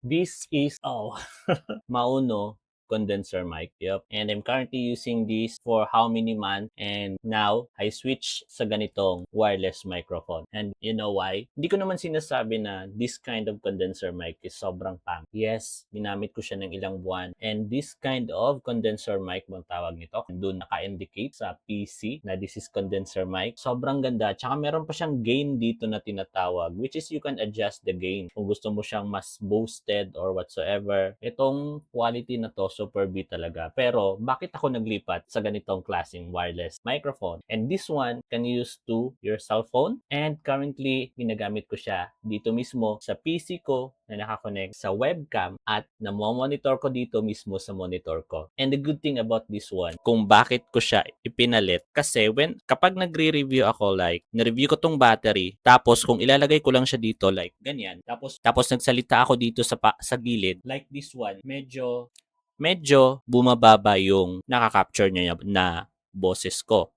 This is Mauno condenser mic. Yep. And I'm currently using this for how many months, and now I switch sa ganitong wireless microphone. And you know why? Hindi ko naman sinasabi na this kind of condenser mic is sobrang pang. Yes, ginamit ko siya ng ilang buwan. And this kind of condenser mic, bang tawag nito, doon naka-indicate sa PC na this is condenser mic. Sobrang ganda. Tsaka meron pa siyang gain dito na tinatawag, which is you can adjust the gain. Kung gusto mo siyang mas boosted or whatsoever. Itong quality na to, super B talaga. Pero, bakit ako naglipat sa ganitong klaseng wireless microphone? And this one can use to your cell phone. And currently, ginagamit ko siya dito mismo sa PC ko na nakakonect sa webcam at namomonitor ko dito mismo sa monitor ko. And the good thing about this one, kung bakit ko siya ipinalit, kasi kapag nagre-review ako, like, na-review ko tong battery, tapos kung ilalagay ko lang siya dito, like, ganyan, tapos nagsalita ako dito sa gilid, like this one, medyo bumababa yung nakaka-capture niya na boses ko.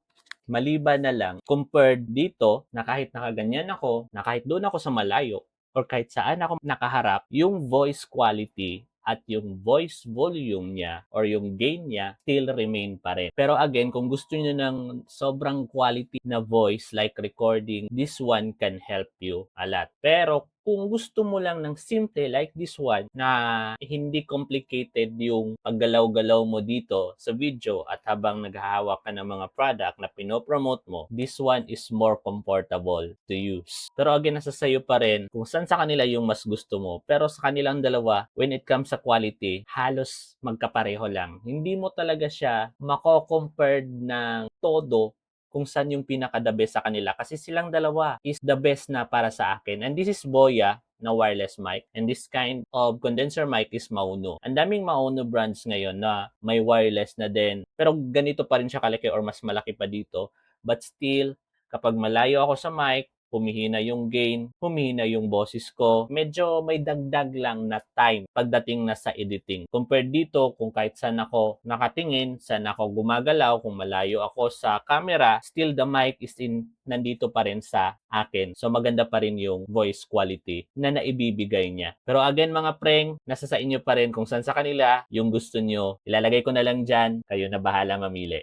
Maliban na lang, compared dito, na kahit nakaganyan ako, na kahit doon ako sa malayo, or kahit saan ako nakaharap, yung voice quality at yung voice volume niya or yung gain niya still remain pa rin. Pero again, kung gusto niyo ng sobrang quality na voice like recording, this one can help you a lot. Pero kung gusto mo lang ng simple like this one na hindi complicated yung paggalaw-galaw mo dito sa video at habang naghahawak ka ng mga product na pinopromote mo, this one is more comfortable to use. Pero again, nasa sayo pa rin kung saan sa kanila yung mas gusto mo. Pero sa kanilang dalawa, when it comes sa quality, halos magkapareho lang. Hindi mo talaga siya mako-compared ng todo kung saan yung pinaka-the best sa kanila. Kasi silang dalawa is the best na para sa akin. And this is Boya na wireless mic. And this kind of condenser mic is Mauno. Ang daming Mauno brands ngayon na may wireless na din. Pero ganito pa rin siya kalaki or mas malaki pa dito. But still, kapag malayo ako sa mic, humihina yung gain, humihina yung boses ko. Medyo may dagdag lang na time pagdating na sa editing. Compared dito, kung kahit saan ako nakatingin, saan ako gumagalaw, kung malayo ako sa camera, still the mic is nandito pa rin sa akin. So maganda pa rin yung voice quality na naibibigay niya. Pero again mga preng, nasa sa inyo pa rin kung saan sa kanila yung gusto nyo. Ilalagay ko na lang dyan, kayo na bahala mamili.